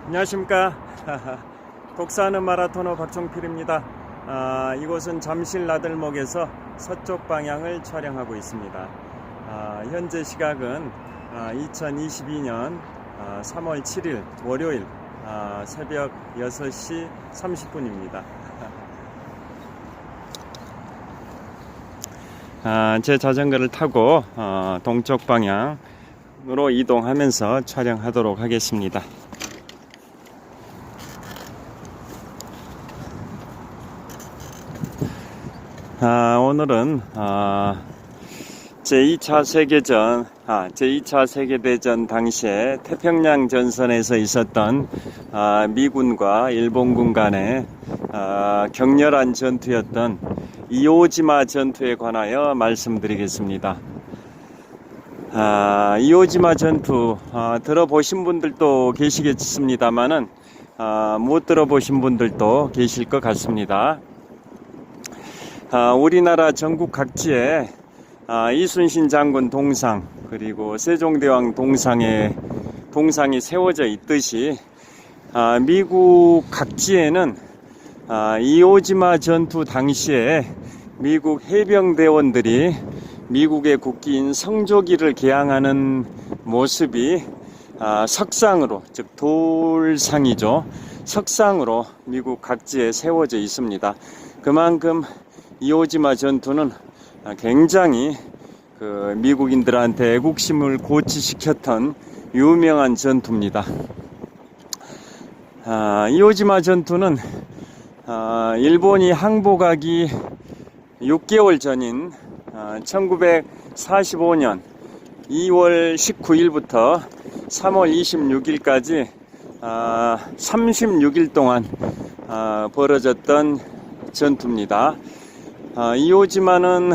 안녕하십니까. 독사하는 마라토너 박종필입니다. 이곳은 잠실 나들목에서 서쪽 방향을 촬영하고 있습니다. 현재 시각은 2022년 3월 7일 월요일 새벽 6시 30분입니다. 제 자전거를 타고 동쪽 방향으로 이동하면서 촬영하도록 하겠습니다. 오늘은 제2차 세계대전 당시에 태평양 전선에서 있었던 미군과 일본군 간의 격렬한 전투였던 이오지마 전투에 관하여 말씀드리겠습니다. 이오지마 전투 들어보신 분들도 계시겠습니다만은 못 들어보신 분들도 계실 것 같습니다. 우리나라 전국 각지에 이순신 장군 동상 그리고 세종대왕 동상이 세워져 있듯이 미국 각지에는 이오지마 전투 당시에 미국 해병대원들이 미국의 국기인 성조기를 개항하는 모습이 석상으로, 즉 돌상이죠. 석상으로 미국 각지에 세워져 있습니다. 그만큼 이오지마 전투는 굉장히 미국인들한테 애국심을 고취시켰던 유명한 전투입니다. 이오지마 전투는 일본이 항복하기 6개월 전인 1945년 2월 19일부터 3월 26일까지 36일 동안 벌어졌던 전투입니다. 이오지마는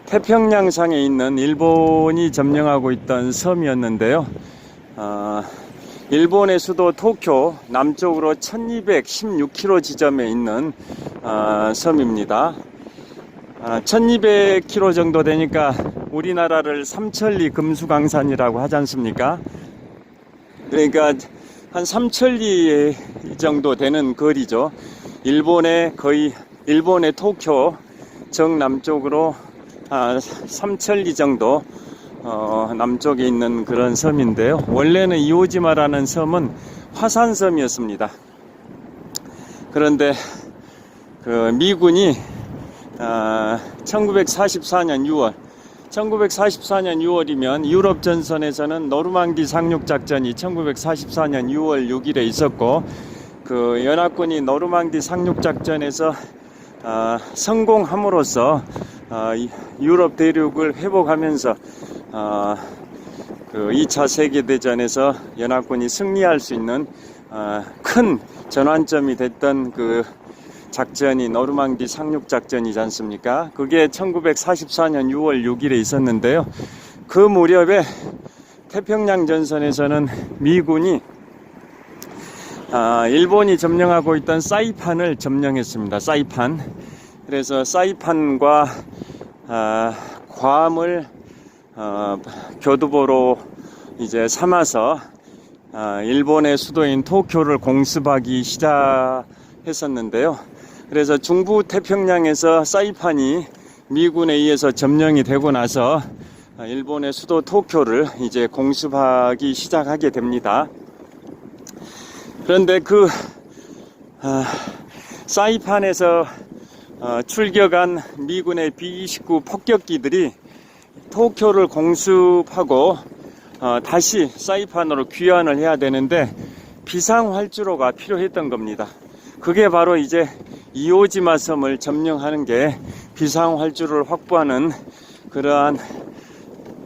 태평양상에 있는 일본이 점령하고 있던 섬이었는데요. 일본의 수도 도쿄 남쪽으로 1216km 지점에 있는 섬입니다. 1200km 정도 되니까 우리나라를 삼천리 금수강산이라고 하지 않습니까? 그러니까 한 삼천리 정도 되는 거리죠. 일본의 도쿄 정남쪽으로 삼천리 정도 남쪽에 있는 그런 섬인데요. 원래는 이오지마라는 섬은 화산섬이었습니다. 그런데 미군이 1944년 6월이면 유럽 전선에서는 노르망디 상륙작전이 1944년 6월 6일에 있었고, 연합군이 노르망디 상륙작전에서 성공함으로써 유럽 대륙을 회복하면서 2차 세계대전에서 연합군이 승리할 수 있는 큰 전환점이 됐던 작전이 노르망디 상륙작전이지 않습니까? 그게 1944년 6월 6일에 있었는데요. 그 무렵에 태평양 전선에서는 미군이 일본이 점령하고 있던 사이판을 점령했습니다. 사이판. 그래서 사이판과 괌을 교두보로 이제 삼아서 일본의 수도인 도쿄를 공습하기 시작했었는데요. 그래서 중부 태평양에서 사이판이 미군에 의해서 점령이 되고 나서 일본의 수도 도쿄를 이제 공습하기 시작하게 됩니다. 그런데 사이판에서 출격한 미군의 B-29 폭격기들이 도쿄를 공습하고 다시 사이판으로 귀환을 해야 되는데 비상활주로가 필요했던 겁니다. 그게 바로 이제 이오지마 섬을 점령하는 게 비상활주로를 확보하는 그러한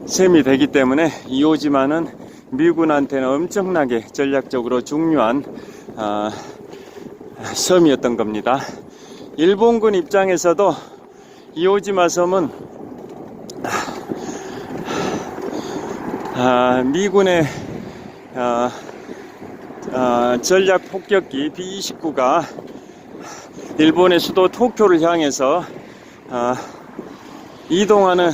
셈이 되기 때문에 이오지마는 미군한테는 엄청나게 전략적으로 중요한 섬이었던 겁니다. 일본군 입장에서도 이오지마 섬은 미군의 전략 폭격기 B-29가 일본의 수도 도쿄를 향해서 이동하는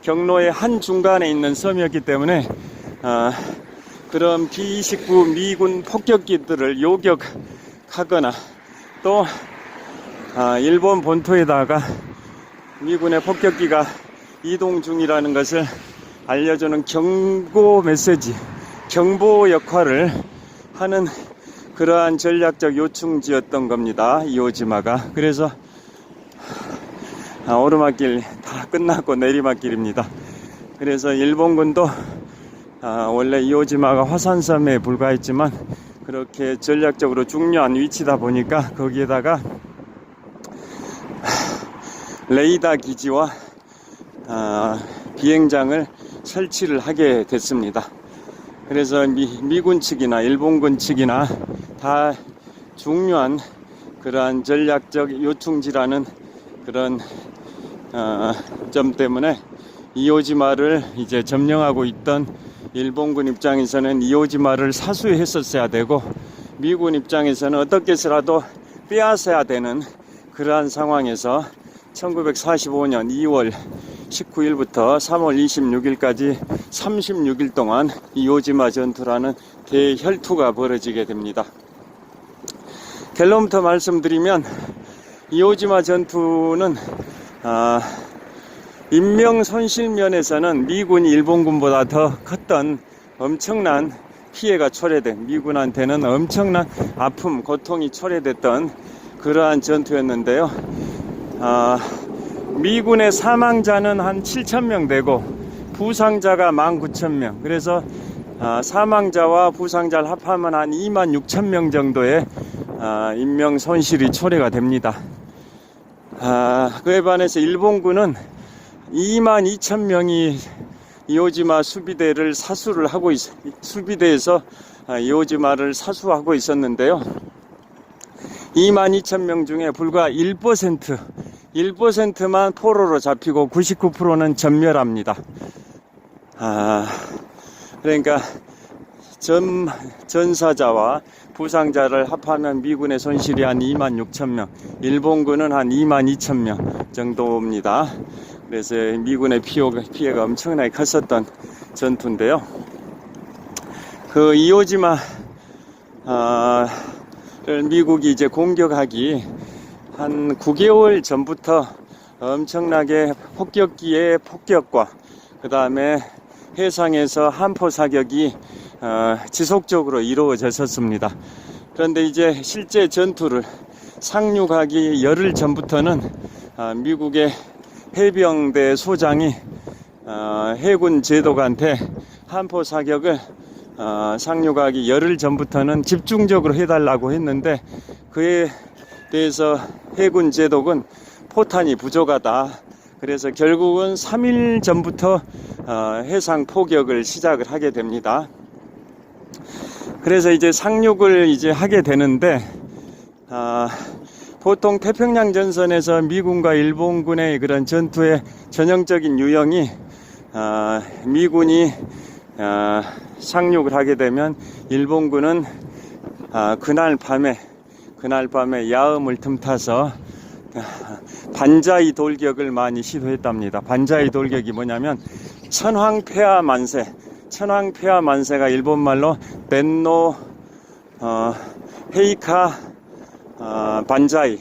경로의 한 중간에 있는 섬이었기 때문에 그런 B-29 미군 폭격기들을 요격하거나 또 일본 본토에다가 미군의 폭격기가 이동 중이라는 것을 알려주는 경고 메시지, 경보 역할을 하는 그러한 전략적 요충지였던 겁니다. 이오지마가. 그래서 오르막길 다 끝났고 내리막길입니다. 그래서 일본군도 원래 이오지마가 화산섬에 불과했지만 그렇게 전략적으로 중요한 위치다 보니까 거기에다가 레이더 기지와 비행장을 설치를 하게 됐습니다. 그래서 미군 측이나 일본군 측이나 다 중요한 그러한 전략적 요충지라는 그런 점 때문에 이오지마를 이제 점령하고 있던 일본군 입장에서는 이오지마를 사수했었어야 되고 미군 입장에서는 어떻게 해서라도 빼앗아야 되는 그러한 상황에서 1945년 2월 19일부터 3월 26일까지 36일 동안 이오지마 전투라는 대혈투가 벌어지게 됩니다. 결론부터 말씀드리면 이오지마 전투는 인명 손실 면에서는 미군이 일본군보다 더 컸던 엄청난 피해가 초래된, 미군한테는 엄청난 아픔, 고통이 초래됐던 그러한 전투였는데요. 미군의 사망자는 한 7,000명 되고 부상자가 19,000명. 그래서 사망자와 부상자를 합하면 한 26,000명 정도의 인명 손실이 초래가 됩니다. 그에 반해서 일본군은 22,000명이 이오지마 수비대를 사수를 하고 수비대에서 이오지마를 사수하고 있었는데요. 22,000명 중에 불과 1%만 포로로 잡히고 99%는 전멸합니다. 그러니까 전사자와 부상자를 합하면 미군의 손실이 한 26,000명, 일본군은 한 22,000명 정도입니다. 그래서 미군의 피해가 엄청나게 컸었던 전투인데요. 그 이오지마 미국이 이제 공격하기 한 9개월 전부터 엄청나게 폭격기의 폭격과 그 다음에 해상에서 함포 사격이 지속적으로 이루어졌었습니다. 그런데 이제 실제 전투를 상륙하기 열흘 전부터는 미국의 해병대 소장이 해군 제독한테 함포 사격을 상륙하기 열흘 전부터는 집중적으로 해달라고 했는데 그에 대해서 해군 제독은 포탄이 부족하다. 그래서 결국은 3일 전부터 해상 포격을 시작을 하게 됩니다. 그래서 이제 상륙을 이제 하게 되는데 보통 태평양 전선에서 미군과 일본군의 그런 전투의 전형적인 유형이 미군이 상륙을 하게 되면 일본군은 그날 밤에 야음을 틈타서 반자이 돌격을 많이 시도했답니다. 반자이 돌격이 뭐냐면 천황폐하 만세가 일본말로 덴노 헤이카 반자이,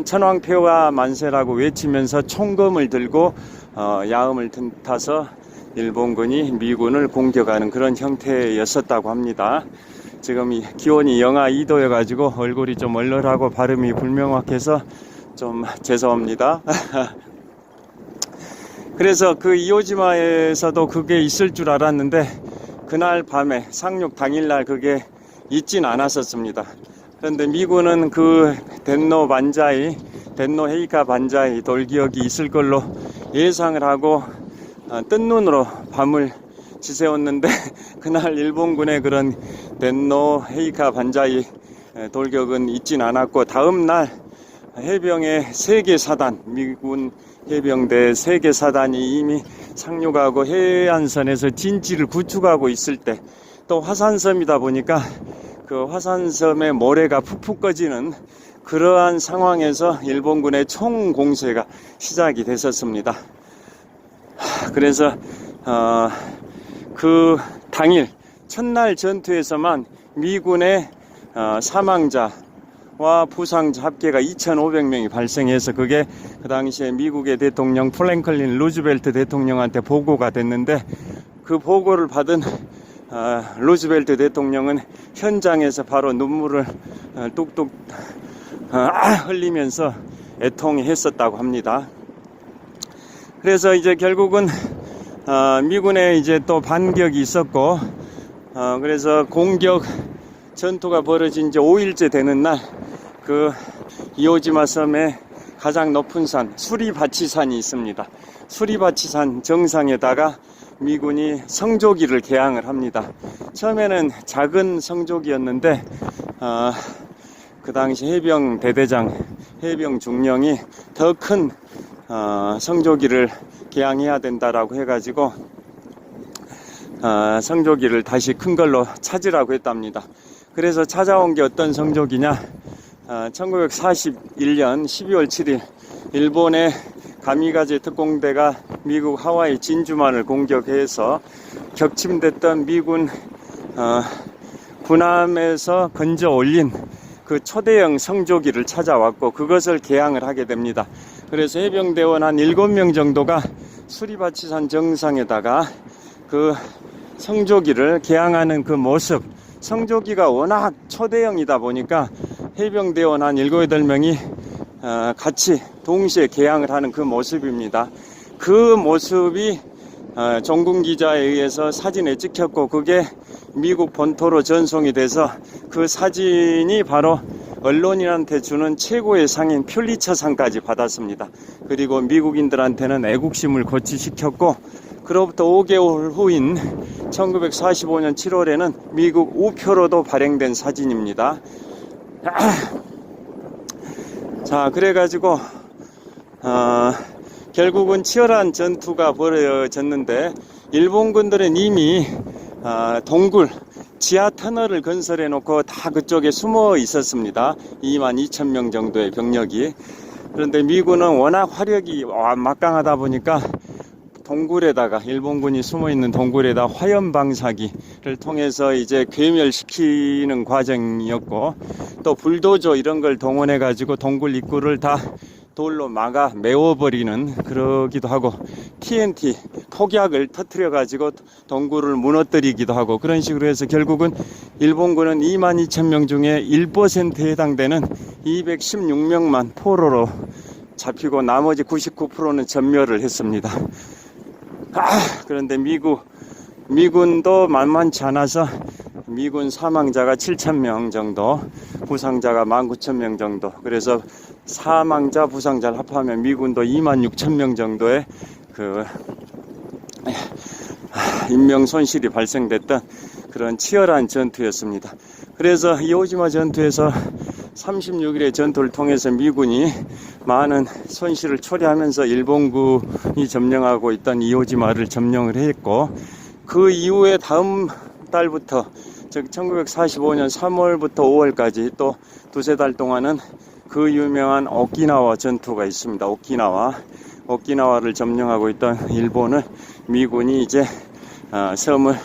천황폐하 만세라고 외치면서 총검을 들고 야음을 틈타서 일본군이 미군을 공격하는 그런 형태였었다고 합니다. 지금 기온이 영하 2도여 가지고 얼굴이 좀 얼얼하고 발음이 불명확해서 좀 죄송합니다. 그래서 그 이오지마에서도 그게 있을 줄 알았는데 그날 밤에 상륙 당일날 그게 있진 않았었습니다. 그런데 미군은 그 덴노 헤이카 반자이 돌기역이 있을 걸로 예상을 하고 뜬 눈으로 밤을 지새웠는데 그날 일본군의 그런 덴노 헤이카 반자이 돌격은 있진 않았고 다음날 해병의 3개 사단, 미군 해병대 3개 사단이 이미 상륙하고 해안선에서 진지를 구축하고 있을 때 또 화산섬이다 보니까 그 화산섬의 모래가 푹푹 꺼지는 그러한 상황에서 일본군의 총공세가 시작이 됐었습니다. 그래서 그 당일 첫날 전투에서만 미군의 사망자와 부상자 합계가 2,500명이 발생해서 그게 그 당시에 미국의 대통령 프랭클린 루즈벨트 대통령한테 보고가 됐는데, 그 보고를 받은 루즈벨트 대통령은 현장에서 바로 눈물을 뚝뚝 흘리면서 애통했었다고 합니다. 그래서 이제 결국은 미군의 이제 또 반격이 있었고, 그래서 공격 전투가 벌어진 지 5일째 되는 날, 그 이오지마 섬의 가장 높은 산 수리바치산이 있습니다. 수리바치산 정상에다가 미군이 성조기를 개항을 합니다. 처음에는 작은 성조기였는데 그 당시 해병 대대장, 해병 중령이 더 큰 성조기를 개항해야 된다라고 해가지고 성조기를 다시 큰 걸로 찾으라고 했답니다. 그래서 찾아온 게 어떤 성조기냐, 1941년 12월 7일 일본의 가미가제 특공대가 미국 하와이 진주만을 공격해서 격침됐던 미군 군함에서 건져 올린 그 초대형 성조기를 찾아왔고, 그것을 개항을 하게 됩니다. 그래서 해병대원 한 7명 정도가 수리바치산 정상에다가 그 성조기를 개항하는 그 모습, 성조기가 워낙 초대형이다 보니까 해병대원 한 7, 8명이 같이 동시에 개항을 하는 그 모습입니다. 그 모습이 종군 기자에 의해서 사진에 찍혔고, 그게 미국 본토로 전송이 돼서 그 사진이 바로 언론인한테 주는 최고의 상인 퓰리처상까지 받았습니다. 그리고 미국인들한테는 애국심을 고취시켰고, 그로부터 5개월 후인 1945년 7월에는 미국 우표로도 발행된 사진입니다. 자, 그래가지고 결국은 치열한 전투가 벌어졌는데, 일본군들은 이미 동굴 지하 터널을 건설해 놓고 다 그쪽에 숨어 있었습니다. 22,000명 정도의 병력이. 그런데 미군은 워낙 화력이 막강하다 보니까 동굴에다가, 일본군이 숨어 있는 동굴에다 화염 방사기를 통해서 이제 괴멸시키는 과정이었고, 또 불도저 이런 걸 동원해 가지고 동굴 입구를 다 돌로 막아 메워버리는, 그러기도 하고, TNT 폭약을 터뜨려 가지고 동굴을 무너뜨리기도 하고, 그런 식으로 해서 결국은 일본군은 22,000명 중에 1%에 해당되는 216명만 포로로 잡히고, 나머지 99%는 전멸을 했습니다. 그런데 미군도 만만치 않아서 미군 사망자가 7,000명 정도, 부상자가 19,000명 정도, 그래서 사망자 부상자를 합하면 미군도 26,000명 정도의 그 인명 손실이 발생됐던 그런 치열한 전투였습니다. 그래서 이오지마 전투에서 36일의 전투를 통해서 미군이 많은 손실을 초래하면서 일본군이 점령하고 있던 이오지마를 점령을 했고, 그 이후에 다음 달부터, 즉 1945년 3월부터 5월까지 또 두세 달 동안은 그 유명한 오키나와 전투가 있습니다. 오키나와를 점령하고 있던 일본을 미군이 이제 섬을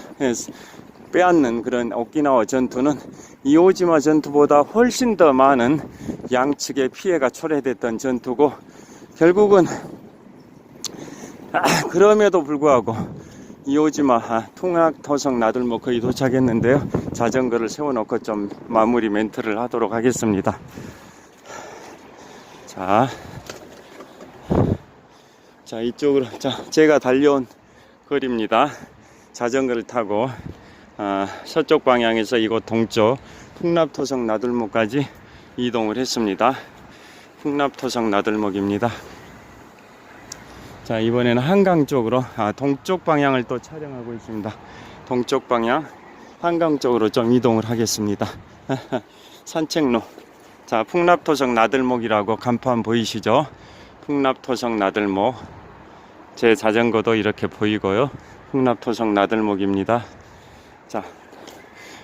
빼앗는 그런 오키나와 전투는 이오지마 전투보다 훨씬 더 많은 양측의 피해가 초래됐던 전투고, 결국은 그럼에도 불구하고 이오지마 통학토성 나들목 거의 도착했는데요. 자전거를 세워놓고 좀 마무리 멘트를 하도록 하겠습니다. 자, 이쪽으로, 제가 달려온 거리입니다. 자전거를 타고 서쪽 방향에서 이곳 동쪽 풍납토성 나들목까지 이동을 했습니다. 풍납토성 나들목입니다. 자, 이번에는 한강 쪽으로, 동쪽 방향을 또 촬영하고 있습니다. 동쪽 방향 한강 쪽으로 좀 이동을 하겠습니다. 산책로. 자, 풍납토성 나들목이라고 간판 보이시죠? 풍납토성 나들목. 제 자전거도 이렇게 보이고요. 풍납토성 나들목입니다. 자,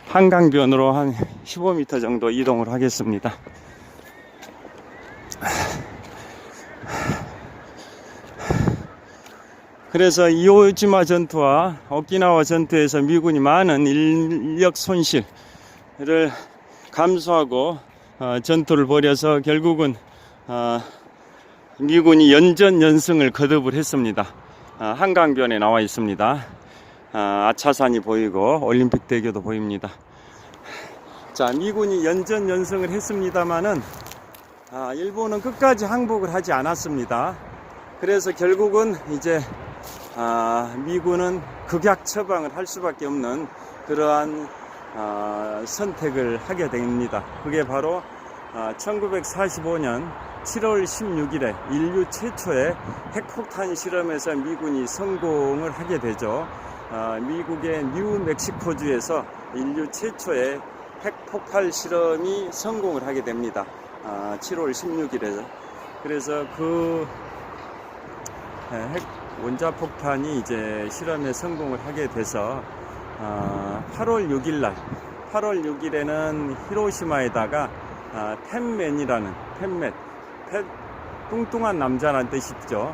한강변으로 한 15m 정도 이동을 하겠습니다. 그래서 이오지마 전투와 오키나와 전투에서 미군이 많은 인력 손실을 감수하고 전투를 벌여서 결국은 미군이 연전연승을 거듭을 했습니다. 한강변에 나와 있습니다. 아차산이 보이고 올림픽대교도 보입니다. 자, 미군이 연전연승을 했습니다마는 일본은 끝까지 항복을 하지 않았습니다. 그래서 결국은 이제 미군은 극약 처방을 할 수밖에 없는 그러한 선택을 하게 됩니다. 그게 바로 1945년 7월 16일에 인류 최초의 핵폭탄 실험에서 미군이 성공을 하게 되죠. 미국의 뉴멕시코주에서 인류 최초의 핵폭발 실험이 성공을 하게 됩니다. 7월 16일에. 그래서 그 핵 원자폭탄이 이제 실험에 성공을 하게 돼서 8월 6일에는 히로시마에다가 팻맨이라는 팻 뚱뚱한 남자라는 뜻이죠.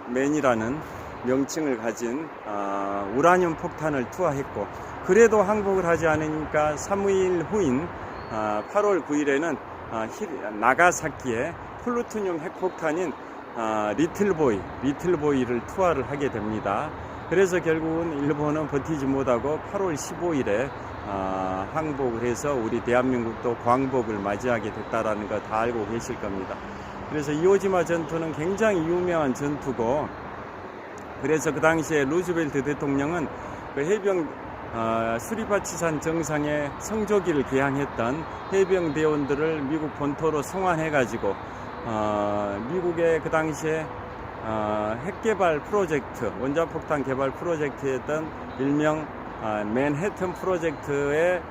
팻맨이라는 명칭을 가진 우라늄 폭탄을 투하했고, 그래도 항복을 하지 않으니까 3일 후인 8월 9일에는 나가사키에 플루토늄 핵폭탄인 리틀보이를 투하를 하게 됩니다. 그래서 결국은 일본은 버티지 못하고 8월 15일에 항복을 해서 우리 대한민국도 광복을 맞이하게 됐다라는 거 다 알고 계실 겁니다. 그래서 이오지마 전투는 굉장히 유명한 전투고, 그래서 그 당시에 루즈벨트 대통령은 그 해병 수리바치산 정상에 성조기를 개항했던 해병대원들을 미국 본토로 송환해가지고 미국의 그 당시에 핵개발 프로젝트, 원자폭탄 개발 프로젝트였던 일명 맨해튼 프로젝트의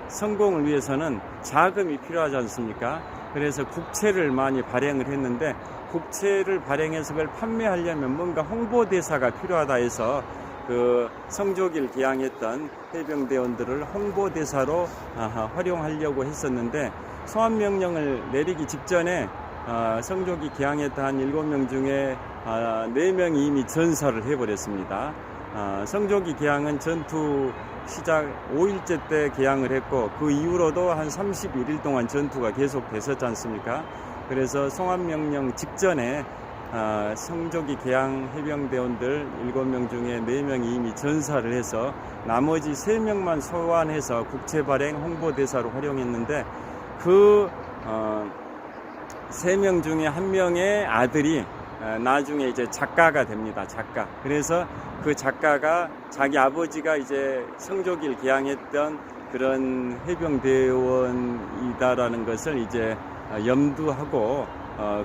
성공을 위해서는 자금이 필요하지 않습니까? 그래서 국채를 많이 발행을 했는데, 국채를 발행해서 그걸 판매하려면 뭔가 홍보대사가 필요하다 해서 그 성조기를 개항했던 해병대원들을 홍보대사로 활용하려고 했었는데, 소환명령을 내리기 직전에 성조기 개항했던 한 7명 중에 4명이 이미 전사를 해버렸습니다. 성조기 개항은 전투 시작 5일째 때 개항을 했고, 그 이후로도 한 31일 동안 전투가 계속 됐었지 않습니까? 그래서 송환명령 직전에 성조기 개항 해병대원들 7명 중에 4명이 이미 전사를 해서 나머지 3명만 소환해서 국채 발행 홍보대사로 활용했는데, 그 3명 중에 1명의 아들이 나중에 이제 작가가 됩니다. 작가. 그래서 그 작가가 자기 아버지가 이제 성조기를 개항했던 그런 해병대원이다라는 것을 이제 염두하고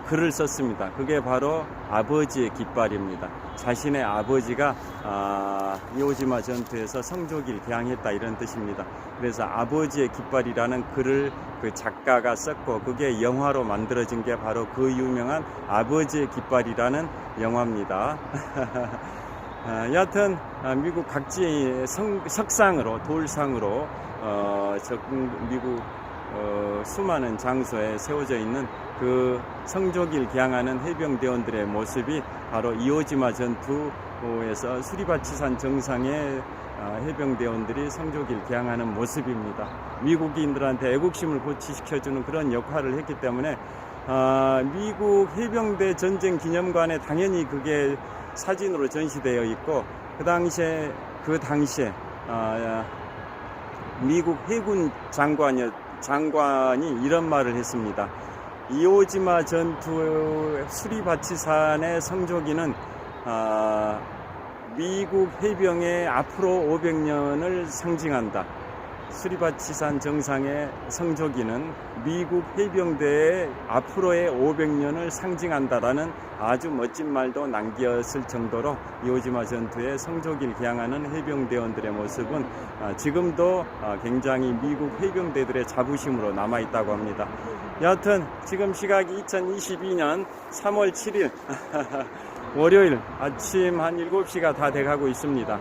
글을 썼습니다. 그게 바로 아버지의 깃발입니다. 자신의 아버지가 이오지마 전투에서 성조기를 개항했다, 이런 뜻입니다. 그래서 아버지의 깃발이라는 글을 그 작가가 썼고, 그게 영화로 만들어진 게 바로 그 유명한 아버지의 깃발이라는 영화입니다. 여하튼 미국 각지의 석상으로, 돌상으로 미국 수많은 장소에 세워져 있는 그 성조기를 개항하는 해병대원들의 모습이 바로 이오지마 전투에서 수리바치산 정상에 해병대원들이 성조기를 개항하는 모습입니다. 미국인들한테 애국심을 고취시켜주는 그런 역할을 했기 때문에 미국 해병대 전쟁 기념관에 당연히 그게 사진으로 전시되어 있고, 그 당시에 미국 해군 장관이 이런 말을 했습니다. 이오지마 전투 수리바치산의 성조기는 미국 해병의 앞으로 500년을 상징한다. 수리바치산 정상의 성조기는 미국 해병대의 앞으로의 500년을 상징한다라는 아주 멋진 말도 남겼을 정도로 이오지마 전투의 성조기를 개항하는 해병대원들의 모습은 지금도 굉장히 미국 해병대들의 자부심으로 남아있다고 합니다. 여하튼 지금 시각이 2022년 3월 7일 월요일 아침 한 7시가 다 돼가고 있습니다.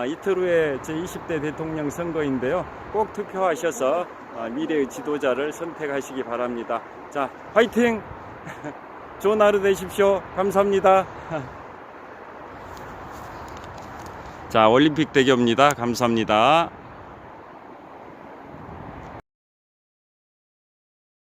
이틀 후에 제20대 대통령 선거인데요. 꼭 투표하셔서 미래의 지도자를 선택하시기 바랍니다. 자, 화이팅! 좋은 하루 되십시오. 감사합니다. 자, 올림픽 대교입니다. 감사합니다.